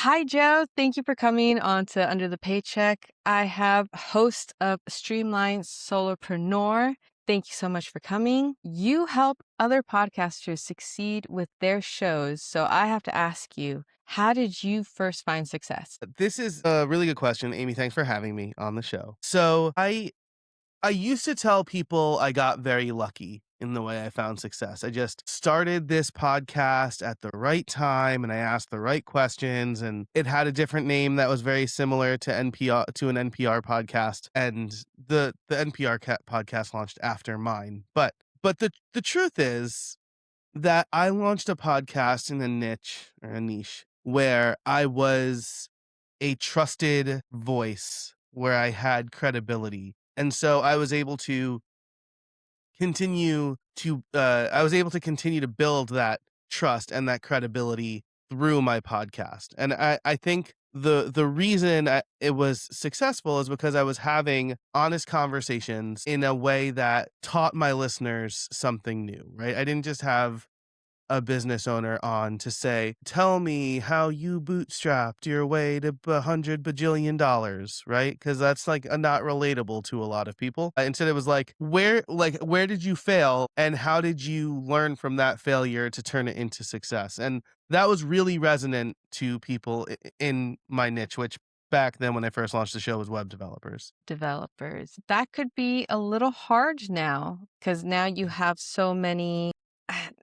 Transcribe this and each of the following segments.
Hi, Joe. Thank you for coming on to Under the Paycheck. I have host of Streamlined Solopreneur. Thank you so much for coming. You help other podcasters succeed with their shows. So I have to ask you, how did you first find success? This is a really good question, Amy. Thanks for having me on the show. So I used to tell people I got very lucky in the way I found success. I just started this podcast at the right time and I asked the right questions, and it had a different name that was very similar to an NPR podcast, and the podcast launched after mine. But the truth is that I launched a podcast in a niche where I was a trusted voice, where I had credibility. And so I was able to continue to build that trust and that credibility through my podcast. And I think the reason it was successful is because I was having honest conversations in a way that taught my listeners something new, right? I didn't just have a business owner on to say, tell me how you bootstrapped your way to $100 bajillion, right? Because that's not relatable to a lot of people. Instead, it was where did you fail and how did you learn from that failure to turn it into success? And that was really resonant to people in my niche, which back then when I first launched the show was web developers. Developers. That could be a little hard now because now you have so many.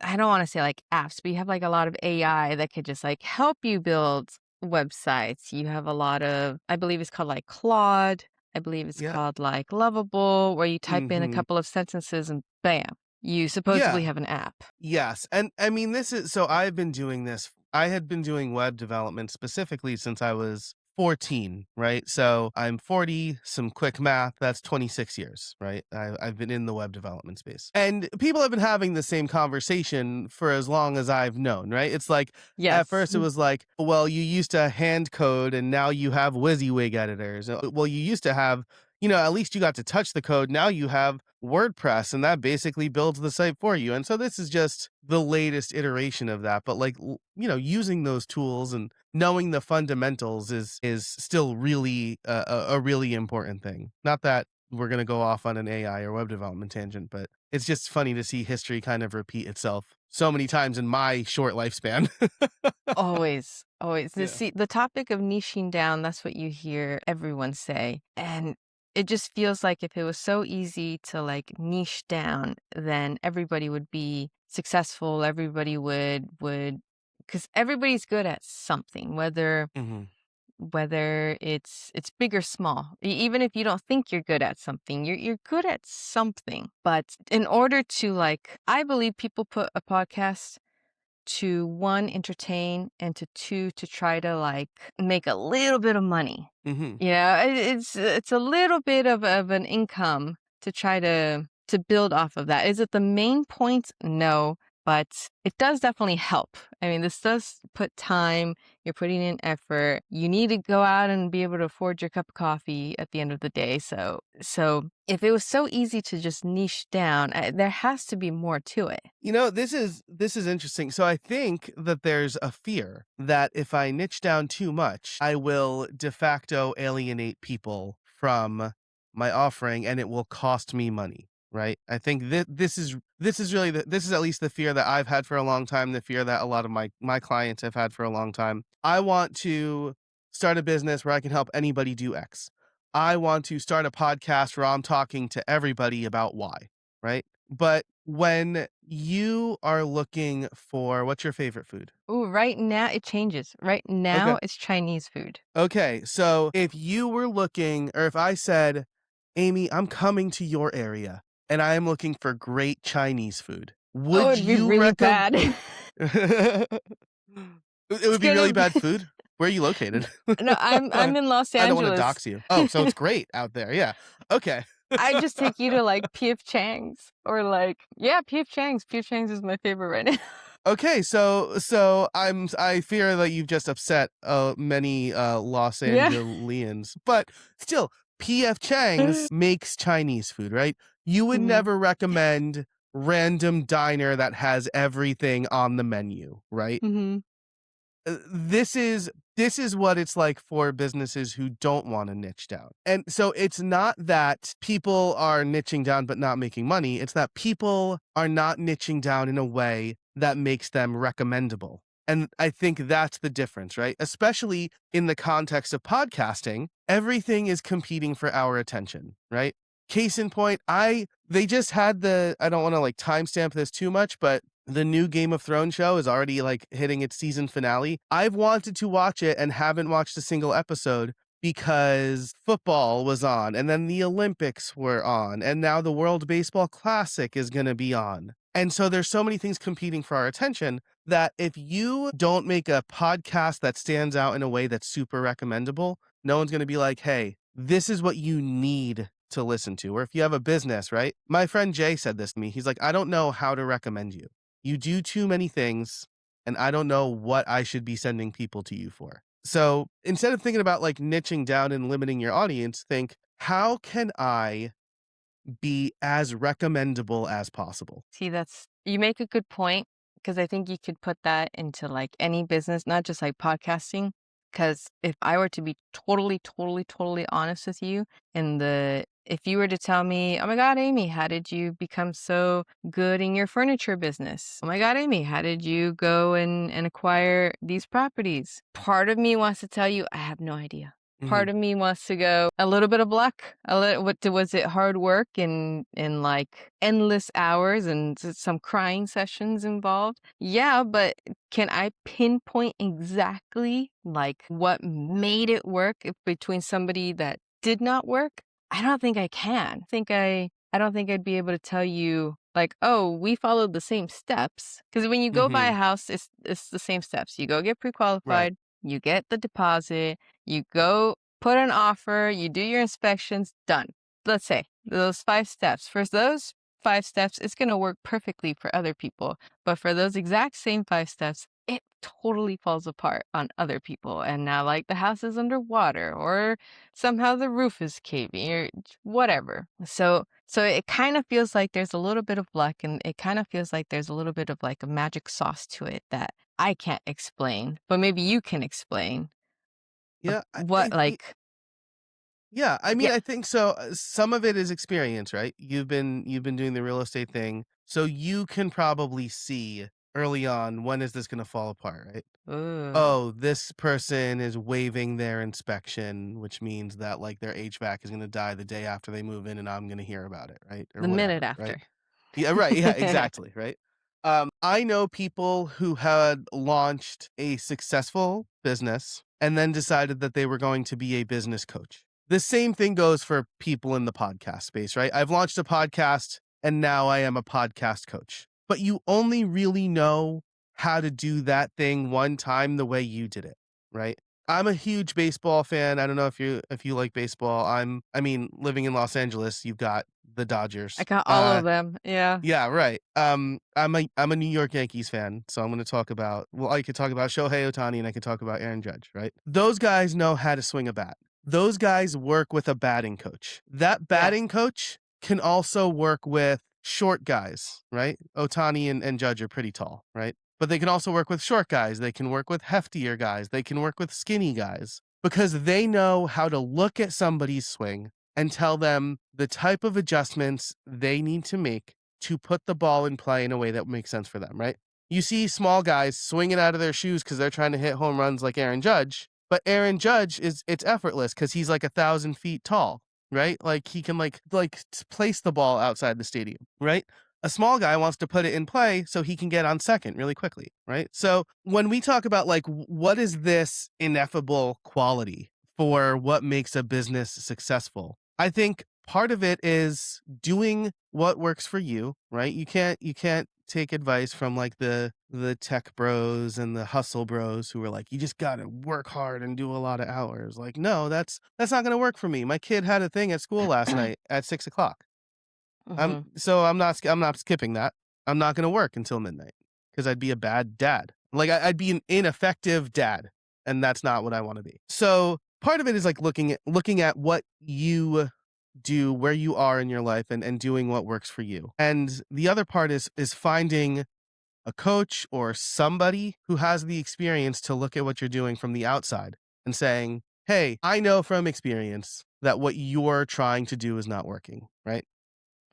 I don't want to say like apps, but you have like a lot of AI that could just like help you build websites. You have a lot of, I believe it's called like Claude. I believe it's Yeah. called like Lovable, where you type in a Hmm. couple of sentences and bam, you supposedly Yeah. have an app. Yes. And I mean, I've been doing this. I had been doing web development specifically since I was 14, right? So I'm 40, some quick math, that's 26 years, right? I've been in the web development space. And people have been having the same conversation for as long as I've known, right? It's like, at Yes. first it was like, well, you used to hand code and now you have WYSIWYG editors. Well, you used to have, at least you got to touch the code. Now you have WordPress and that basically builds the site for you. And so this is just the latest iteration of that. But using those tools and knowing the fundamentals is still really a really important thing. Not that we're going to go off on an AI or web development tangent, but it's just funny to see history kind of repeat itself so many times in my short lifespan. Always, always. Yeah. See, the topic of niching down, that's what you hear everyone say. And it just feels like if it was so easy to like niche down, then everybody would be successful. Everybody would because everybody's good at something, Hmm. whether it's big or small. Even if you don't think you're good at something, you're good at something. But in order to like, I believe people put a podcast to one, entertain, and to two, to try to like make a little bit of money. Hmm. It's a little bit of an income to try to build off of that. Is it the main point? No, but it does definitely help. I mean, this does put time, you're putting in effort. You need to go out and be able to afford your cup of coffee at the end of the day. So if it was so easy to just niche down, there has to be more to it. This is interesting. So I think that there's a fear that if I niche down too much, I will de facto alienate people from my offering and it will cost me money, right? I think that this is at least the fear that I've had for a long time, the fear that a lot of my clients have had for a long time. I want to start a business where I can help anybody do X. I want to start a podcast where I'm talking to everybody about Y, right? But when you are looking for what's your favorite food? Ooh, right now it changes. Right Okay. now it's Chinese food. Okay. So if you were looking, or if I said, Amy, I'm coming to your area and I am looking for great Chinese food, Oh, would it'd be you really recommend? bad. It It's would be gonna really be bad food. Where are you N located? no, I'm in Los I don't want to Angeles. dox you. Oh, so it's great out there. Yeah. Okay. I just take you to, like, P.F. Chang's or, like yeah, P.F. Chang's. P.F. Chang's is my favorite right now. Okay, so I fear that you've just upset many Los Yeah. Angeles, but still, PF Chang's makes Chinese food, right? You would Mhm. never recommend random diner that has everything on the menu, right? Mhm. this is what it's like for businesses who don't want to niche down. And so it's not that people are niching down but not making money. It's that people are not niching down in a way that makes them recommendable. And I think that's the difference, right? Especially in the context of podcasting, everything is competing for our attention, right? Case in point, they just had I don't want to like timestamp this too much, but the new Game of Thrones show is already like hitting its season finale. I've wanted to watch it and haven't watched a single episode because football was on and then the Olympics were on and now the World Baseball Classic is going to be on. And so there's so many things competing for our attention that if you don't make a podcast that stands out in a way that's super recommendable, no one's going to be like, hey, this is what you need to listen to. Or if you have a business, right? My friend Jay said this to me. He's like, I don't know how to recommend you. You do too many things, and I don't know what I should be sending people to you for. So instead of thinking about like niching down and limiting your audience, think, how can I be as recommendable as possible? See, you make a good point because I think you could put that into like any business, not just like podcasting. Because if I were to be totally, totally, totally honest with you, if you were to tell me, oh my God, Amy, how did you become so good in your furniture business? Oh my God, Amy, how did you go and acquire these properties? Part of me wants to tell you, I have no idea. Mhm. Part of me wants to go a little bit of luck. Was it hard work and like endless hours and some crying sessions involved? Yeah, but can I pinpoint exactly like what made it work between somebody that did not work? I don't think I can. I don't think I'd be able to tell you like, oh, we followed the same steps. Because when you go buy a Mhm. house, it's the same steps. You go get Right. pre-qualified, you get the deposit, you go put an offer, you do your inspections, done. Let's say those 5 steps. For those 5 steps, it's going to work perfectly for other people. But for those exact same 5 steps, it totally falls apart on other people. And now, like, the house is underwater or somehow the roof is caving or whatever. So it kind of feels like there's a little bit of luck and it kind of feels like there's a little bit of like a magic sauce to it that I can't explain, but maybe you can explain of Yeah. what like Yeah, I mean, yeah. I think so. Some of it is experience, right? You've been doing the real estate thing, so you can probably see early on when is this going to fall apart, right? Ooh, Oh, this person is waiving their inspection, which means that like their HVAC is going to die the day after they move in, and I'm going to hear about it, right? Or the minute whatever, right? after. Yeah, right. Yeah, exactly. Right. I know people who had launched a successful business and then decided that they were going to be a business coach. The same thing goes for people in the podcast space, right? I've launched a podcast and now I am a podcast coach. But you only really know how to do that thing one time the way you did it, right? I'm a huge baseball fan. I don't know if you like baseball. I mean, living in Los Angeles, you've got the I Dodgers. got all of them. Yeah. Yeah, right. I'm a New York Yankees fan, so I'm going to talk about. Well, I could talk about Shohei Ohtani, and I could talk about Aaron Judge. Right? Those guys know how to swing a bat. Those guys work with a batting coach. That Yes. batting coach can also work with short guys. Right? Ohtani and Judge are pretty tall. Right? But they can also work with short guys. They can work with heftier guys. They can work with skinny guys because they know how to look at somebody's swing and tell them the type of adjustments they need to make to put the ball in play in a way that makes sense for them, right? You see small guys swinging out of their shoes because they're trying to hit home runs like Aaron Judge, but Aaron Judge it's effortless because he's like 1,000 feet tall, right? Like he can place the ball outside the stadium, right? A small guy wants to put it in play so he can get on second really quickly, right? So when we talk about like what is this ineffable quality for what makes a business successful, I think part of it is doing what works for you, right? You can't take advice from like the tech bros and the hustle bros who are like, you just gotta work hard and do a lot of hours. Like, no, that's not gonna work for me. My kid had a thing at school last night at 6 o'clock. Hmm. I'm not skipping that. I'm not gonna work until midnight because I'd be a bad dad. Like I'd be an ineffective dad, and that's not what I want to be. So part of it is like looking at what you do, where you are in your life, and doing what works for you. And the other part is finding a coach or somebody who has the experience to look at what you're doing from the outside and saying, hey, I know from experience that what you're trying to do is not working, right?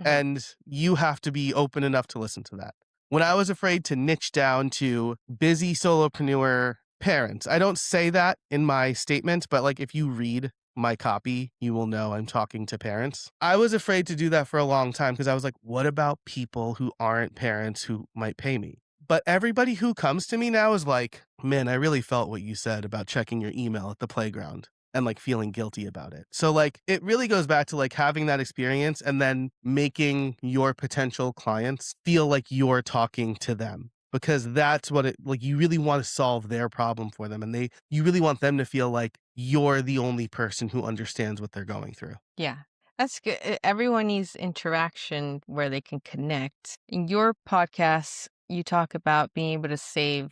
Mhm. And you have to be open enough to listen to that. When I was afraid to niche down to busy solopreneur parents, I don't say that in my statement, but like if you read my copy, you will know I'm talking to parents. I was afraid to do that for a long time because I was like, what about people who aren't parents who might pay me? But everybody who comes to me now is like, man, I really felt what you said about checking your email at the playground and like feeling guilty about it. So like it really goes back to like having that experience and then making your potential clients feel like you're talking to them because that's what it like you really want to solve their problem for them and you really want them to feel like you're the only person who understands what they're going through. Yeah, that's good. Everyone needs interaction where they can connect. In your podcast, you talk about being able to save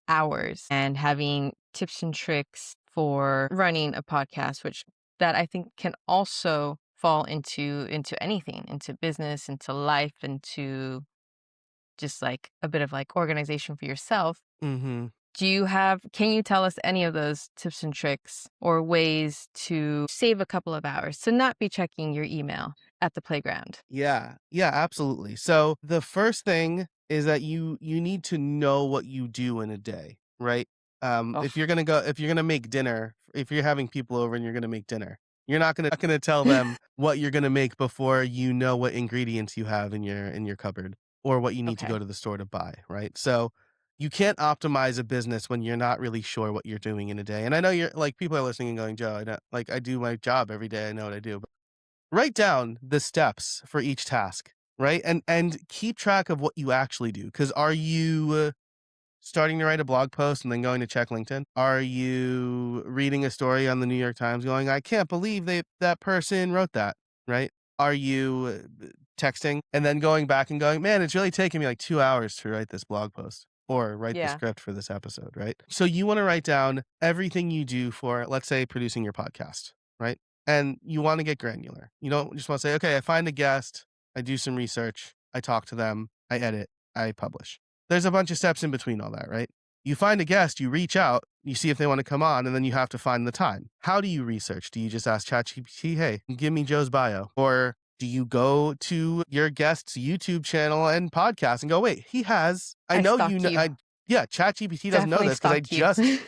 hours and having tips and tricks for running a podcast, which that I think can also fall into anything, into business, into life, into just like a bit of like organization for yourself. Mhm. Can you tell us any of those tips and tricks or ways to save a couple of hours to not be checking your email at the playground? Yeah. Yeah, absolutely. So the first thing is that you need to know what you do in a day, right? Oh, If you're gonna make dinner, if you're having people over and you're gonna make dinner, you're not gonna tell them what you're gonna make before you know what ingredients you have in your cupboard or what you need to go okay. to the store to buy, right? So you can't optimize a business when you're not really sure what you're doing in a day. And I know you're like people are listening and going, Joe, I don't like I do my job every day. I know what I do. Write down the steps for each task, right? And keep track of what you actually do. Because are you starting to write a blog post and then going to check LinkedIn? Are you reading a story on the New York Times going, I can't believe that person wrote that, right? Are you texting and then going back and going, man, it's really taken me like 2 hours to write this blog post or write the Yeah. script for this episode, right? So you want to write down everything you do for, let's say, producing your podcast, right? And you want to get granular. You don't just want to say, okay, I find a guest, I do some research, I talk to them, I edit, I publish. There's a bunch of steps in between all that, right? You find a guest, you reach out, you see if they want to come on, and then you have to find the time. How do you research? Do you just ask ChatGPT, hey, give me Joe's bio? Or do you go to your guest's YouTube channel and podcast and go, wait, I I know you stalk know, you. yeah, ChatGPT doesn't know Definitely this because stalk you.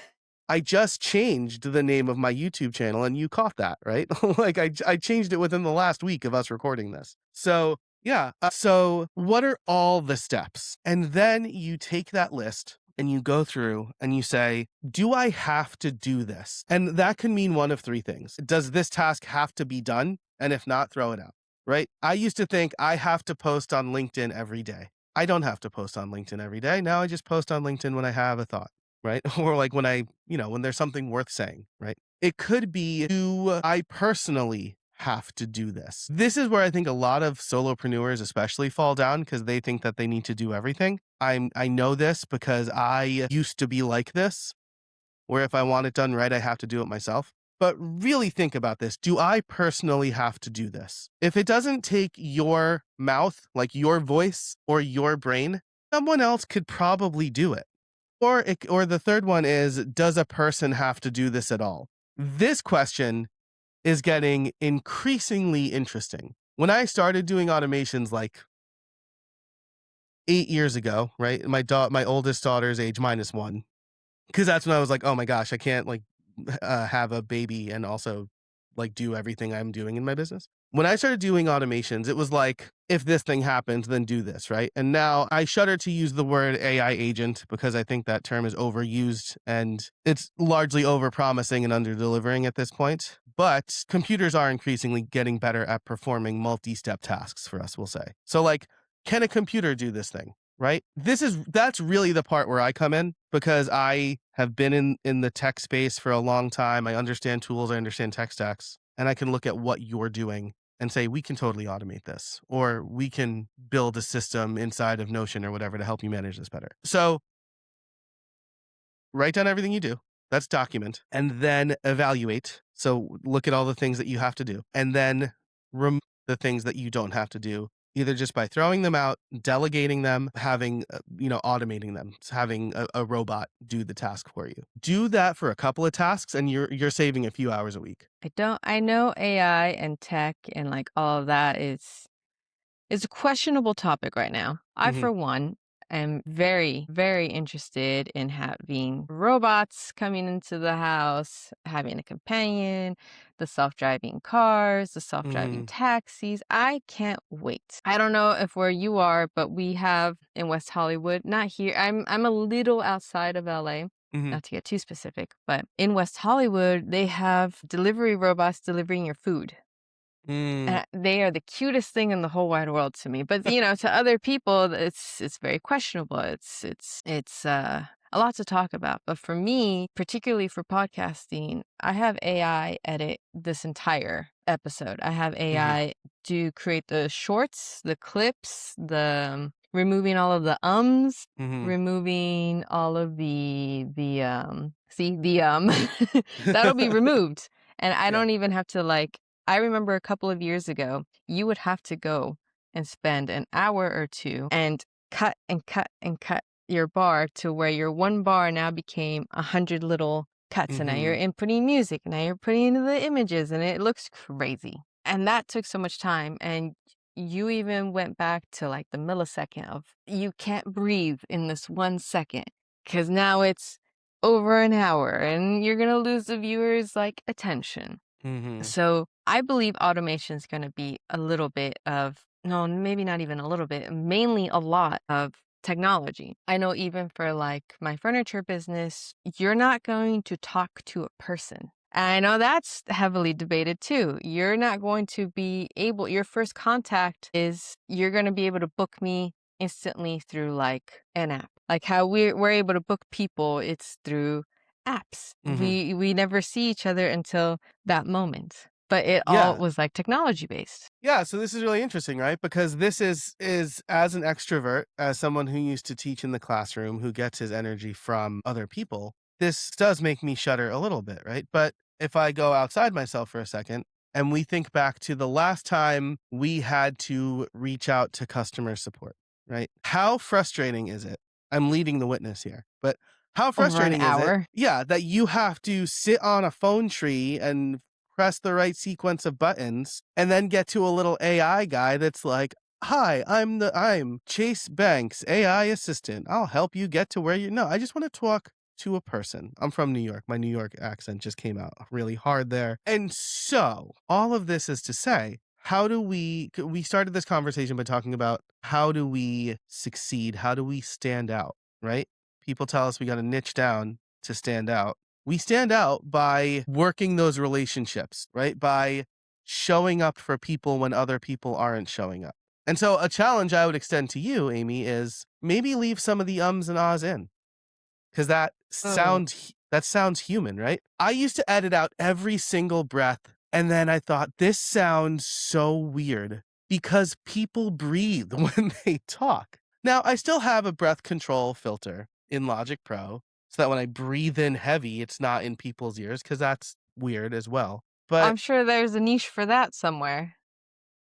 I just changed the name of my YouTube channel and you caught that, right? Like I changed it within the last week of us recording this. So yeah. So what are all the steps? And then you take that list and you go through and you say, do I have to do this? And that can mean one of three things. Does this task have to be done? And if not, throw it out, right? I used to think I have to post on LinkedIn every day. I don't have to post on LinkedIn every day. Now I just post on LinkedIn when I have a thought, right? Or like when when there's something worth saying, right? It could be, do I personally have to do this? This is where I think a lot of solopreneurs especially fall down because they think that they need to do everything. I know this because I used to be like this, where if I want it done right, I have to do it myself. But really think about this. Do I personally have to do this? If it doesn't take your mouth, like your voice or your brain, someone else could probably do it. Or the third one is, does a person have to do this at all? This question is getting increasingly interesting. When I started doing automations like 8 years ago, right? My oldest daughter's age -1, because that's when I was like, oh my gosh, I can't like have a baby and also like do everything I'm doing in my business. When I started doing automations, it was like, if this thing happens, then do this, right? And now I shudder to use the word AI agent because I think that term is overused and it's largely overpromising and underdelivering at this point. But computers are increasingly getting better at performing multi-step tasks for us, we'll say. So like, can a computer do this thing? Right? That's really the part where I come in because I have been in the tech space for a long time. I understand tools, I understand tech stacks, and I can look at what you're doing and say we can totally automate this or we can build a system inside of Notion or whatever to help you manage this better. So, write down everything you do. That's document and then evaluate. So, look at all the things that you have to do and then remove the things that you don't have to do either just by throwing them out, delegating them, having, automating them, having a robot do the task for you. Do that for a couple of tasks and you're saving a few hours a week. I know AI and tech and like all of that is it's a questionable topic right now. I, Mhm. for one, am very, very interested in having robots coming into the house, having a companion, the self-driving cars, the self-driving Mhm. taxis. I can't wait. I don't know if where you are, but we have in West Hollywood, not here. I'm a little outside of LA. Mhm. Not to get too specific, but in West Hollywood, they have delivery robots delivering your food. Mm. They are the cutest thing in the whole wide world to me, but, you know, to other people, it's very questionable. It's a lot to talk about, but for me, particularly for podcasting, I have AI edit this entire episode. I have Mhm. AI to create the shorts, the clips, removing all of the Mhm. removing all of that'll be removed, and I Yeah. don't even have to, like I remember a couple of years ago, you would have to go and spend an hour or 2 and cut and cut and cut your bar to where your 1 bar now became 100 little cuts, and now you're Mhm. inputting music, and now you're putting in the images, and it looks crazy. And that took so much time, and you even went back to, like, the millisecond of, you can't breathe in this 1 second, because now it's over an hour, and you're gonna lose the viewer's, like, attention. Mhm. So I believe automation is going to be a little bit of, no, maybe not even a little bit, mainly a lot of technology. I know even for like my furniture business, you're not going to talk to a person. And I know that's heavily debated too. You're not going to be able, your first contact is you're going to be able to book me instantly through like an app. Like how we're able to book people, it's through apps. Mhm. We never see each other until that moment. But it all Yeah. was like technology based. Yeah, so this is really interesting, right? Because this is as an extrovert, as someone who used to teach in the classroom, who gets his energy from other people, this does make me shudder a little bit, right? But if I go outside myself for a second and we think back to the last time we had to reach out to customer support, right? How frustrating is it? I'm leading the witness here, but how Over an frustrating is it? hour. Yeah, that you have to sit on a phone tree and press the right sequence of buttons and then get to a little AI guy that's like, "Hi, I'm Chase Banks, AI assistant. I'll help you get to where you No, I just want to talk to a person. I'm from New York. My New York accent just came out really hard there. And so, all of this is to say, how do we started this conversation by talking about how do we succeed? How do we stand out, right? People tell us we got to niche down to stand out. We stand out by working those relationships, right? By showing up for people when other people aren't showing up. And so a challenge I would extend to you, Amy, is maybe leave some of the ums and ahs in because Oh, that sounds human, right? I used to edit out every single breath and then I thought this sounds so weird because people breathe when they talk. Now, I still have a breath control filter in Logic Pro so that when I breathe in heavy, it's not in people's ears because that's weird as well. But I'm sure there's a niche for that somewhere.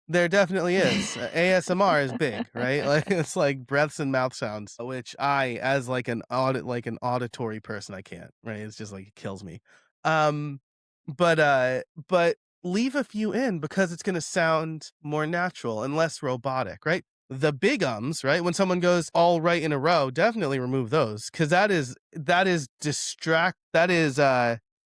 there definitely is. ASMR is big, right? Like it's like breaths and mouth sounds, which I, as like an auditory person, I can't. Right? It's just like it kills me. Um, but leave a few in because it's going to sound more natural and less robotic, right? The big ums, right? When someone goes all right in a row, definitely remove those because that is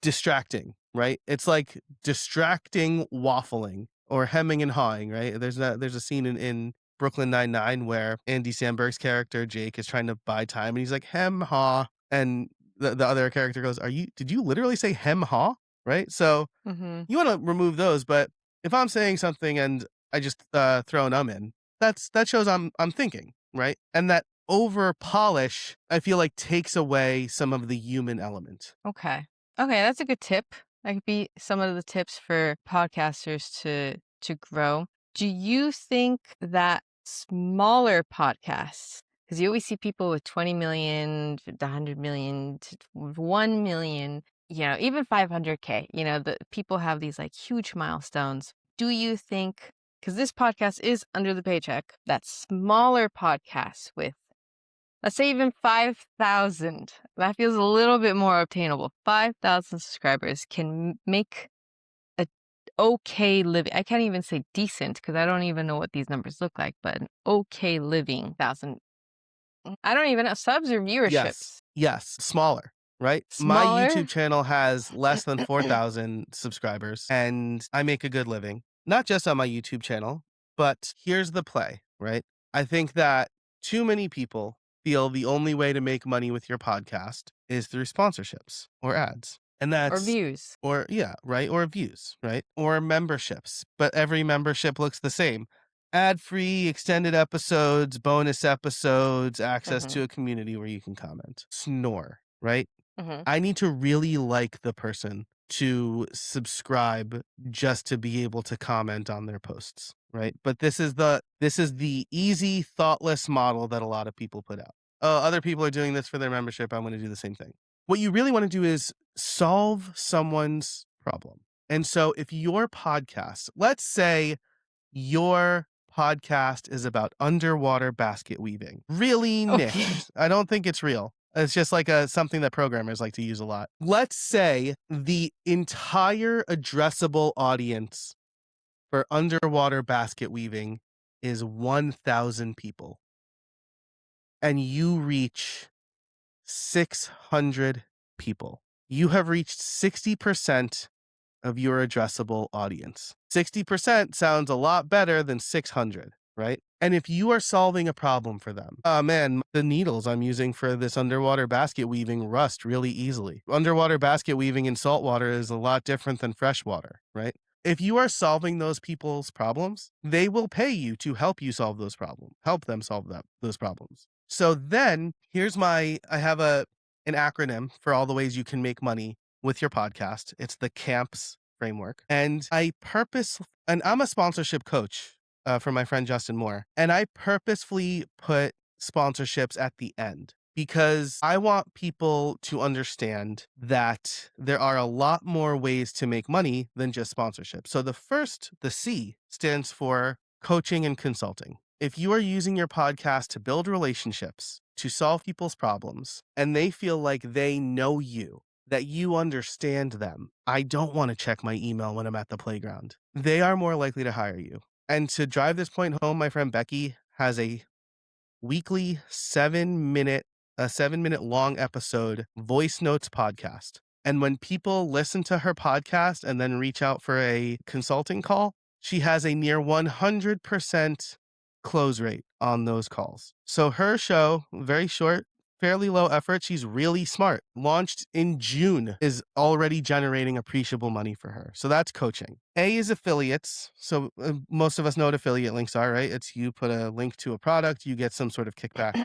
distracting, right? It's like distracting waffling or hemming and hawing, right? There's a scene in Brooklyn Nine-Nine where Andy Samberg's character Jake is trying to buy time and he's like hem haw and the other character goes, did you literally say hem haw?" Right? So Mhm. you want to remove those, but if I'm saying something and I just throw an in, that shows I'm thinking, right? And that over polish, I feel like takes away some of the human element. Okay. Okay, that's a good tip. That could be some of the tips for podcasters to grow. Do you think that smaller podcasts, because you always see people with 20 million, to 100 million, to 1 million, you know, even 500K, you know, the people have these like huge milestones. Do you think because this podcast is under the paycheck, that smaller podcasts with, let's say, even 5,000, that feels a little bit more obtainable. 5,000 subscribers can make a okay living. I can't even say decent because I don't even know what these numbers look like, but an okay living thousand. I don't even know subs or Yes. viewerships. Yes. Smaller, right? My Smaller. YouTube channel has less than 4,000 subscribers, and I make a good living. Not just on my YouTube channel, but here's the play, right? I think that too many people feel the only way to make money with your podcast is through sponsorships or ads. And Or that's views. or yeah, right? Or views, right? Or memberships. But every membership looks the same. Ad-free, extended episodes, bonus episodes, access Hmm. to a community where you can comment. Snore, right? Hmm. I need to really like the person to subscribe just to be able to comment on their posts, right? But this is the easy, thoughtless model that a lot of people put out. Oh, other people are doing this for their membership. I'm going to do the same thing. What you really want to do is solve someone's problem. And so if your podcast, let's say your podcast is about underwater basket weaving. Really Okay. niche. I don't think it's real. It's just like something that programmers like to use a lot. Let's say the entire addressable audience for underwater basket weaving is 1,000 people, and you reach 600 people. You have reached 60% of your addressable audience. 60% sounds a lot better than 600, right? And if you are solving a problem for them, oh man, the needles I'm using for this underwater basket weaving rust really easily. Underwater basket weaving in saltwater is a lot different than freshwater, right? If you are solving those people's problems, they will pay you to help you solve those problems, help them solve those problems. So then I have an acronym for all the ways you can make money with your podcast. It's the CAMPS framework. And I'm a sponsorship coach for my friend Justin Moore. And I purposefully put sponsorships at the end because I want people to understand that there are a lot more ways to make money than just sponsorship. So the C stands for coaching and consulting. If you are using your podcast to build relationships, to solve people's problems, and they feel like they know you, that you understand them, I don't want to check my email when I'm at the playground. They are more likely to hire you. And to drive this point home, my friend Becky has a weekly 7-minute long episode voice notes podcast. And when people listen to her podcast and then reach out for a consulting call, she has a near 100% close rate on those calls. So her show, very short, fairly low effort. She's really smart. Launched in June, is already generating appreciable money for her. So that's coaching. A is affiliates. So most of us know what affiliate links are, right? It's you put a link to a product, you get some sort of kickback.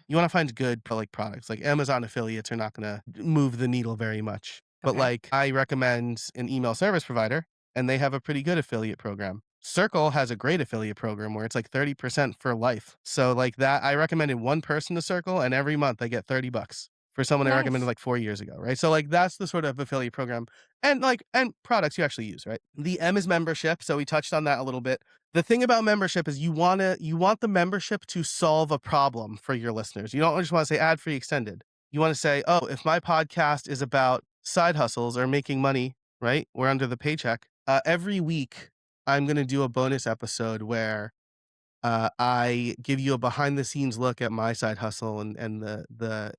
You want to find good products. Like Amazon affiliates are not going to move the needle very much. But Okay. like I recommend an email service provider, and they have a pretty good affiliate program. Circle has a great affiliate program where it's like 30% for life. So like that, I recommended one person to Circle, and every month I get $30 for someone I recommended Nice. like 4 years ago, right? So like that's the sort of affiliate program and products you actually use, right? The M is membership. So we touched on that a little bit. The thing about membership is you want the membership to solve a problem for your listeners. You don't just want to say ad free extended. You want to say, oh, if my podcast is about side hustles or making money, right? We're under the paycheck. Every week I'm going to do a bonus episode where I give you a behind the scenes look at my side hustle and the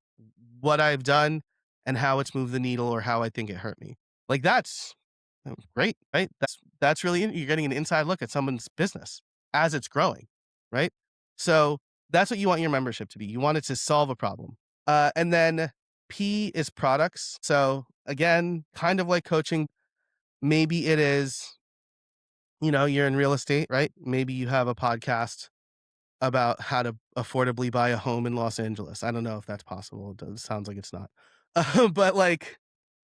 what I've done and how it's moved the needle or how I think it hurt me. Like that's great, right? That's really you're getting an inside look at someone's business as it's growing, right? So that's what you want your membership to be. You want it to solve a problem. And then P is products. So again, kind of like coaching, maybe it is, you're in real estate, right? Maybe you have a podcast about how to affordably buy a home in Los Angeles. I don't know if that's possible. Sounds like it's not. But like,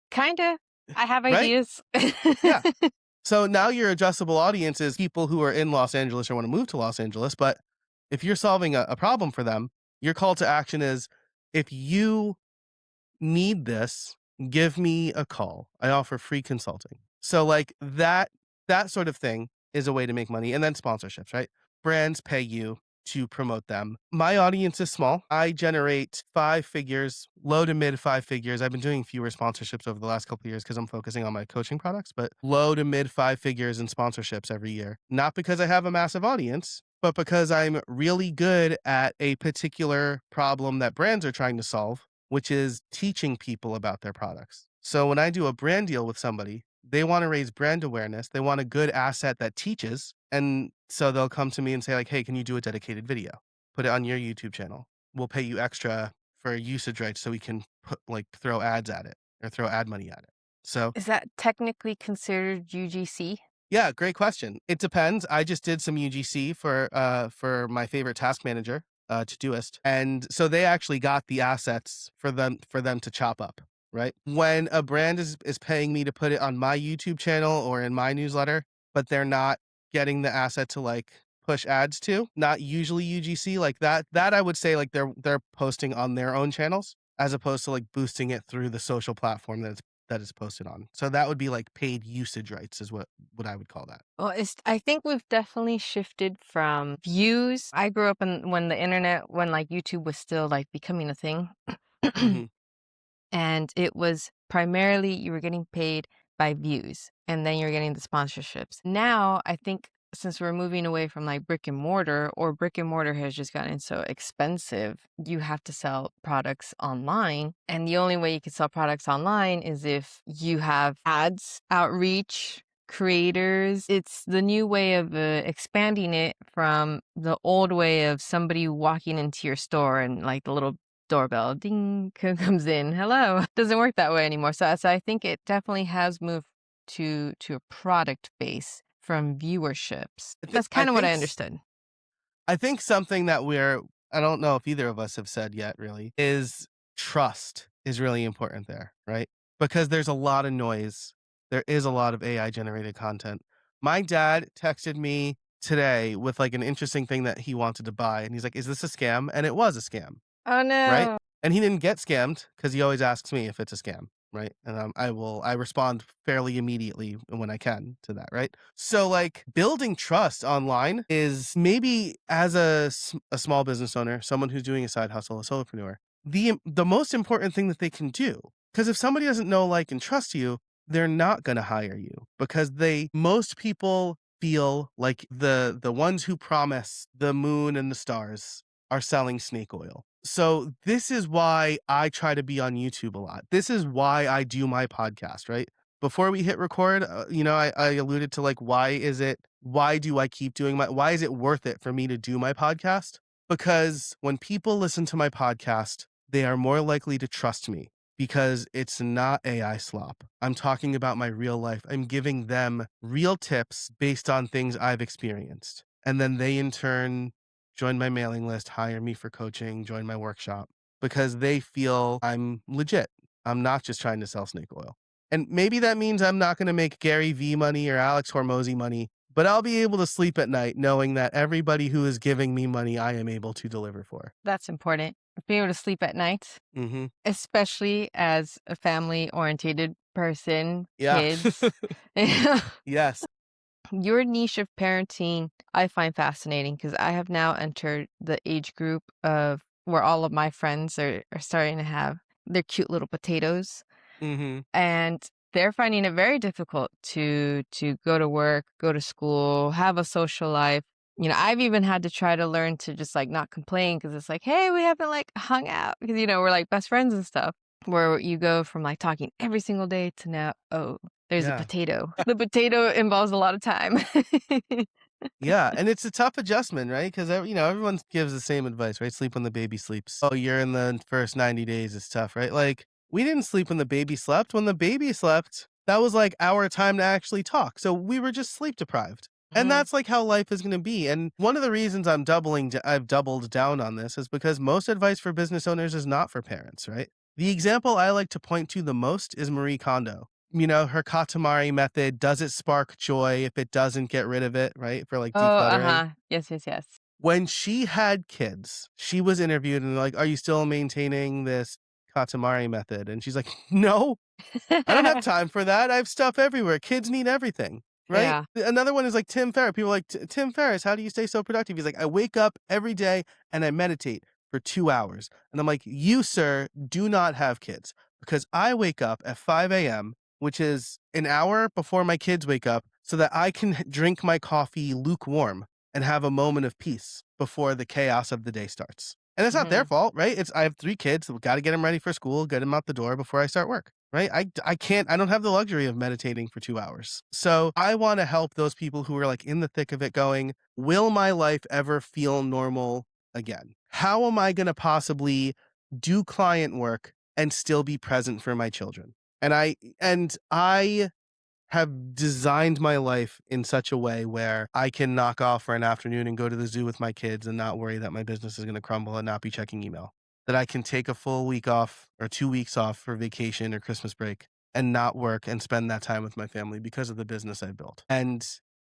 Kinda. I have right? ideas. Yeah. So now your adjustable audience is people who are in Los Angeles or want to move to Los Angeles. But if you're solving a problem for them, your call to action is if you need this, give me a call. I offer free consulting. So like that sort of thing is a way to make money, and then sponsorships, right? Brands pay you to promote them. My audience is small. I generate 5 figures, low to mid 5 figures. I've been doing fewer sponsorships over the last couple of years because I'm focusing on my coaching products, but low to mid 5 figures in sponsorships every year. Not because I have a massive audience, but because I'm really good at a particular problem that brands are trying to solve, which is teaching people about their products. So when I do a brand deal with somebody, they want to raise brand awareness. They want a good asset that teaches. And so they'll come to me and say, like, hey, can you do a dedicated video? Put it on your YouTube channel. We'll pay you extra for usage rights so we can throw ads at it or throw ad money at it. So Is that technically considered UGC? yeah, great question. It depends. I just did some UGC for my favorite task manager, Todoist. And so they actually got the assets for them to chop up, right? When a brand is paying me to put it on my YouTube channel or in my newsletter, but they're not getting the asset to like push ads to, not usually UGC like that I would say like they're posting on their own channels as opposed to like boosting it through the social platform that is posted on. So that would be like paid usage rights is what I would call that. Well, I think we've definitely shifted from views. I grew up when the internet, when like YouTube was still like becoming a thing. Mhm. And it was primarily you were getting paid by views and then you're getting the sponsorships. Now, I think since we're moving away from like brick and mortar, or brick and mortar has just gotten so expensive, you have to sell products online. And the only way you can sell products online is if you have ads, outreach, creators. It's the new way of expanding it from the old way of somebody walking into your store and like the little doorbell ding comes in. Hello. Doesn't work that way anymore. So I think it definitely has moved to a product base from viewerships. I, th- That's I kind of what I think understood. I think something that I don't know if either of us have said yet really is trust is really important there, right? Because there's a lot of noise. There is a lot of AI generated content. My dad texted me today with like an interesting thing that he wanted to buy and he's like, "Is this a scam?" And it was a scam. Oh Right? no. And he didn't get scammed because he always asks me if it's a scam, right? And, I respond fairly immediately when I can to that, right? So, like, building trust online is maybe as a small business owner, someone who's doing a side hustle, a solopreneur, the most important thing that they can do. Because if somebody doesn't know, like, and trust you, they're not gonna hire you because most people feel like the ones who promise the moon and the stars are selling snake oil. So this is why I try to be on YouTube a lot. This is why I do my podcast, right? Before we hit record, I alluded to like, why do I keep why is it worth it for me to do my podcast? Because when people listen to my podcast, they are more likely to trust me because it's not AI slop. I'm talking about my real life. I'm giving them real tips based on things I've experienced. And then they in turn join my mailing list, hire me for coaching, join my workshop because they feel I'm legit. I'm not just trying to sell snake oil. And maybe that means I'm not going to make Gary V money or Alex Hormozy money, but I'll be able to sleep at night knowing that everybody who is giving me money, I am able to deliver for. That's important. Be able to sleep at night, Mm-hmm. especially as a family oriented person, Yeah. kids. Yes. Your niche of parenting, I find fascinating because I have now entered the age group of where all of my friends are starting to have their cute little potatoes, Mm-hmm. and they're finding it very difficult to go to work, go to school, have a social life. I've even had to try to learn to just like not complain because it's like, hey, we haven't like hung out because we're like best friends and stuff. Where you go from like talking every single day to now, oh, there's a Yeah. potato. The potato involves a lot of time. Yeah, and it's a tough adjustment, right? Because everyone gives the same advice, right? Sleep when the baby sleeps. Oh, you're in the first 90 days. It's tough, right? Like we didn't sleep when the baby slept. When the baby slept, that was like our time to actually talk. So we were just sleep deprived. And Mhm. that's like how life is going to be. And one of the reasons I've doubled down on this is because most advice for business owners is not for parents, right? The example I like to point to the most is Marie Kondo. Her Katamari method, does it spark joy if it doesn't get rid of it, right? For like Oh, decluttering. uh-huh. Yes, yes, yes. When she had kids, she was interviewed and they're like, "Are you still maintaining this Katamari method?" And she's like, "No, I don't have time for that. I have stuff everywhere. Kids need everything." right? Yeah. Another one is like Tim Ferriss. People are like, Tim Ferriss, how do you stay so productive? He's like, I wake up every day and I meditate for 2 hours. And I'm like, you, sir, do not have kids because I wake up at 5 a.m., which is an hour before my kids wake up, so that I can drink my coffee lukewarm and have a moment of peace before the chaos of the day starts. And it's not their Hmm. fault, right? I have 3 kids, so we got to get them ready for school, get them out the door before I start work, right? I can't, I don't have the luxury of meditating for 2 hours. So I want to help those people who are like in the thick of it going, will my life ever feel normal again? How am I going to possibly do client work and still be present for my children? And I have designed my life in such a way where I can knock off for an afternoon and go to the zoo with my kids and not worry that my business is going to crumble and not be checking email. That I can take a full week off or 2 weeks off for vacation or Christmas break and not work and spend that time with my family because of the business I built. And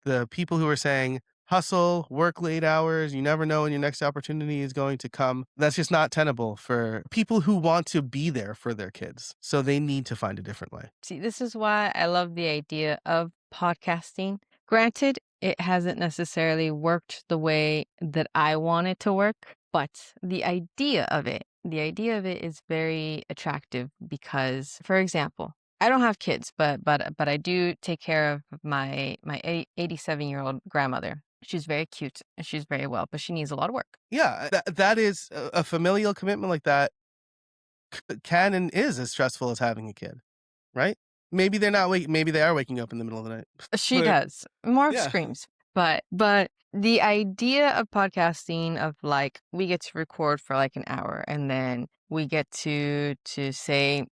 the people who are saying, hustle, work late hours, you never know when your next opportunity is going to come. That's just not tenable for people who want to be there for their kids. So they need to find a different way. See, this is why I love the idea of podcasting. Granted, it hasn't necessarily worked the way that I want it to work, but the idea of it is very attractive because, for example, I don't have kids, but I do take care of my 87-year-old grandmother. She's very cute and she's very well, but she needs a lot of work. Yeah, that is a familial commitment like that can and is as stressful as having a kid, right? Maybe they're not maybe they are waking up in the middle of the night. She But does. More of yeah. screams. But the idea of podcasting of like we get to record for like an hour and then we get to say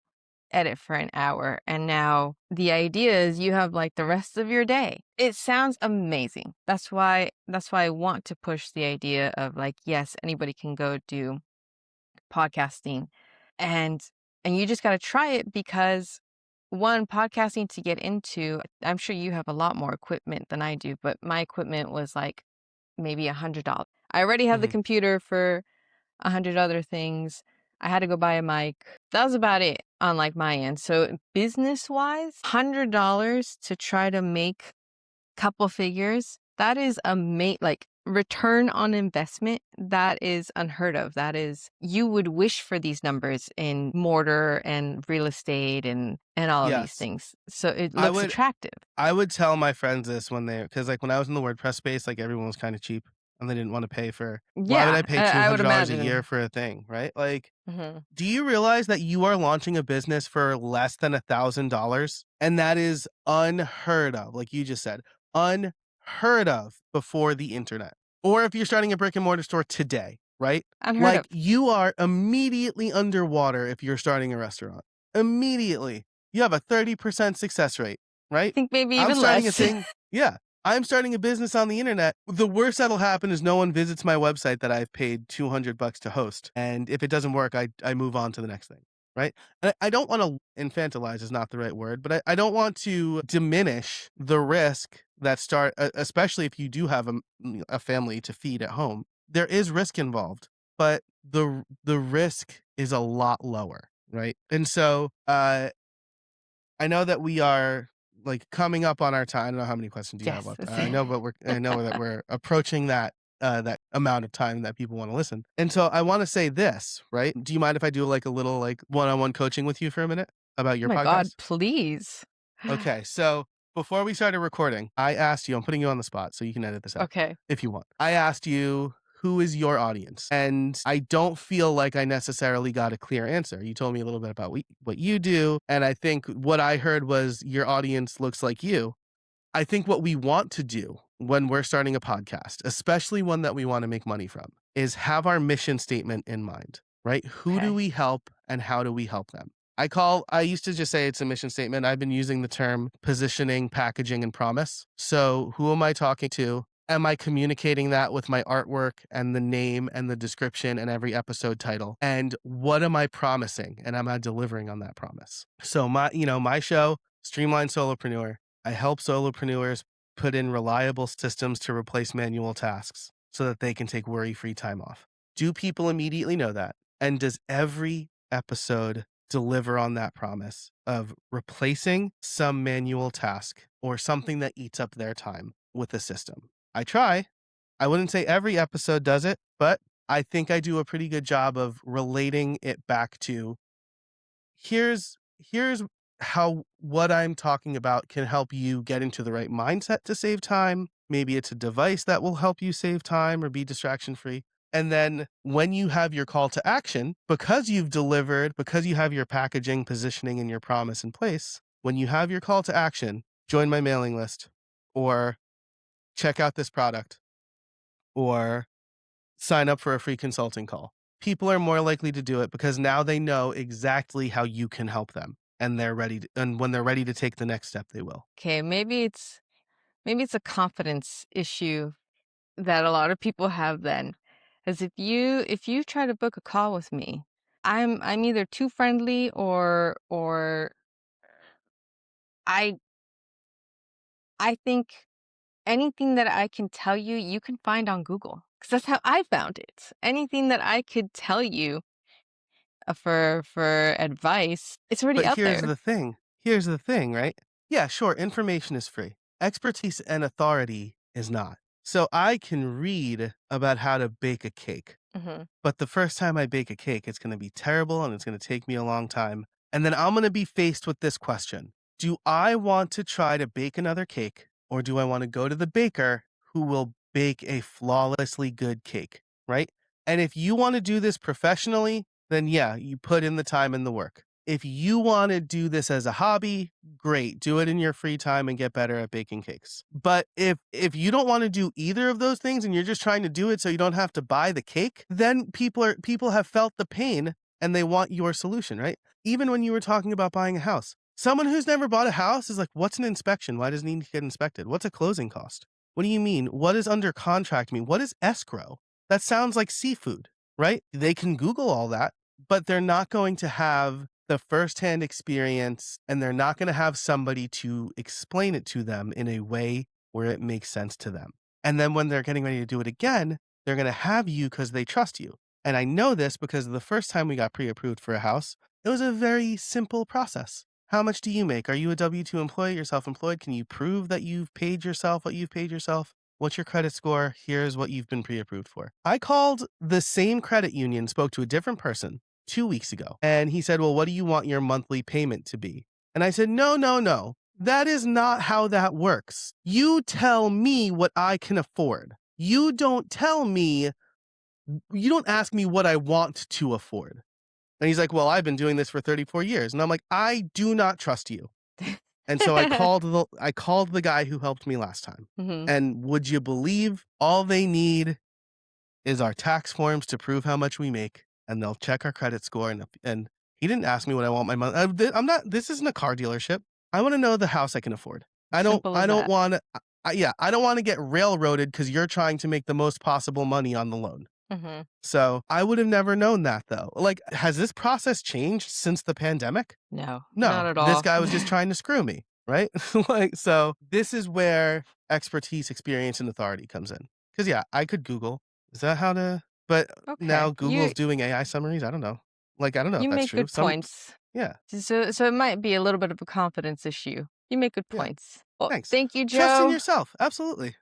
edit for an hour and now the idea is you have like the rest of your day. It sounds amazing. That's why I want to push the idea of like yes, anybody can go do podcasting and you just got to try it because one podcasting to get into, I'm sure you have a lot more equipment than I do, but my equipment was like maybe $100. I already have the Mhm. computer for 100 other things. I had to go buy a mic. That was about it on like my end. So business wise, $100 to try to make couple figures, that is like return on investment. That is unheard of. That is, you would wish for these numbers in mortar and real estate and all of these Yes. things. So it I looks would attractive. I would tell my friends this when because like when I was in the WordPress space, like everyone was kind of cheap and they didn't want to pay for why would Yeah, I pay I would $200 a year imagine. for a thing, right? Like, Hmm. do you realize that you are launching a business for less than $1,000? And that is unheard of, like you just said, unheard of before the internet. Or if you're starting a brick and mortar store today, right? Unheard of. Like you are immediately underwater if you're starting a restaurant. Immediately. You have a 30% success rate, I right? think maybe I'm even starting a less. thing. Yeah. I'm starting a business on the internet. The worst that'll happen is no one visits my website that I've paid $200 to host. And if it doesn't work, I move on to the next thing. Right. And I don't want to infantilize is not the right word, but I don't want to diminish the risk that especially if you do have a family to feed at home. There is risk involved, but the risk is a lot lower. Right. And so, I know that we are like coming up on our time. I don't know how many questions do you have Yes. left. I know that we're approaching that amount of time that people want to listen. And so I want to say this, right? Do you mind if I do like a little like one-on-one coaching with you for a minute about Oh your my God, podcast? please. Okay. So before we started recording, I asked you, I'm putting you on the spot so you can edit this out Okay. if you want. I asked you, who is your audience? And I don't feel like I necessarily got a clear answer. You told me a little bit about what you do. And I think what I heard was your audience looks like you. I think what we want to do when we're starting a podcast, especially one that we want to make money from, is have our mission statement in mind, right? Who do Okay. we help and how do we help them? I used to just say it's a mission statement. I've been using the term positioning, packaging, and promise. So who am I talking to? Am I communicating that with my artwork and the name and the description and every episode title? And what am I promising? And am I delivering on that promise? So my show, Streamlined Solopreneur, I help solopreneurs put in reliable systems to replace manual tasks so that they can take worry-free time off. Do people immediately know that? And does every episode deliver on that promise of replacing some manual task or something that eats up their time with the system. I try. I wouldn't say every episode does it, but I think I do a pretty good job of relating it back to here's how what I'm talking about can help you get into the right mindset to save time. Maybe it's a device that will help you save time or be distraction free. And then when you have your call to action, because you've delivered, because you have your packaging, positioning, and your promise in place, when you have your call to action, join my mailing list or check out this product or sign up for a free consulting call. People are more likely to do it because now they know exactly how you can help them and and when they're ready to take the next step, they will. Okay, maybe it's a confidence issue that a lot of people have then. As if you try to book a call with me, I'm either too friendly or I I think anything that I can tell you, you can find on Google, because that's how I found it. Anything that I could tell you for advice, it's already But out there. here's the thing, right? Yeah, sure, information is free. Expertise and authority is not. So I can read about how to bake a cake. Mhm. But the first time I bake a cake, it's gonna be terrible and it's gonna take me a long time. And then I'm gonna be faced with this question. Do I want to try to bake another cake, or do I want to go to the baker who will bake a flawlessly good cake, right? And if you want to do this professionally, then yeah, you put in the time and the work. If you want to do this as a hobby, great, do it in your free time and get better at baking cakes. But if you don't want to do either of those things and you're just trying to do it so you don't have to buy the cake, then people have felt the pain and they want your solution, right? Even when you were talking about buying a house, someone who's never bought a house is like, what's an inspection? Why does it need to get inspected? What's a closing cost? What do you mean? What does under contract mean? What is escrow? That sounds like seafood, right? They can Google all that, but they're not going to have the firsthand experience and they're not going to have somebody to explain it to them in a way where it makes sense to them. And then when they're getting ready to do it again, they're going to have you because they trust you. And I know this because the first time we got pre-approved for a house, it was a very simple process. How much do you make? Are you a W-2 employee? You're self-employed? Can you prove that you've paid yourself what you've paid yourself? What's your credit score? Here's what you've been pre-approved for. I called the same credit union, spoke to a different person 2 weeks ago, and he said, well, what do you want your monthly payment to be? And I said, no, no, no. That is not how that works. You tell me what I can afford. You don't ask me what I want to afford. And he's like, well, I've been doing this for 34 years. And I'm like, I do not trust you. And so I called the guy who helped me last time. Mhm. And would you believe all they need is our tax forms to prove how much we make, and they'll check our credit score. And he didn't ask me what I want my month. I'm not. This isn't a car dealership. I want to know the house I can afford. I don't. Simple I as don't that. want to. Yeah, I don't want to get railroaded because you're trying to make the most possible money on the loan. Mhm. So I would have never known that though. Like, has this process changed since the pandemic? No, not No, at this all. guy was just trying to screw me, right? Like, so this is where expertise, experience, and authority comes in. Because yeah, I could Google, is that how to? But Okay. now Google's doing AI summaries. I don't know. Like, I don't know if You that's make true. good points. Yeah, So it might be a little bit of a confidence issue. You make good yeah. points. Well, Thanks. thank you, Trust in Joe. yourself. Absolutely.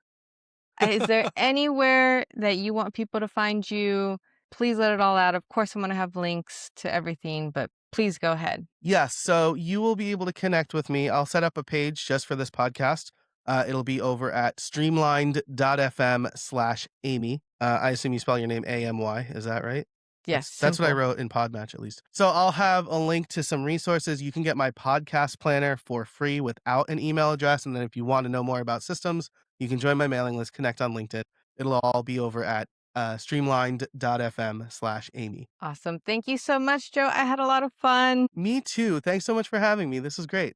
Is there anywhere that you want people to find you? Please let it all out. Of course, I'm gonna have links to everything, but please go ahead. Yes, so you will be able to connect with me. I'll set up a page just for this podcast. It'll be over at streamlined.fm/Amy. I assume you spell your name AMY. Is that right? Yes, That's what I simple. wrote in Podmatch, at least. So I'll have a link to some resources. You can get my podcast planner for free without an email address. And then if you want to know more about systems, you can join my mailing list, connect on LinkedIn. It'll all be over at streamlined.fm/Amy. Awesome. Thank you so much, Joe. I had a lot of fun. Me too. Thanks so much for having me. This was great.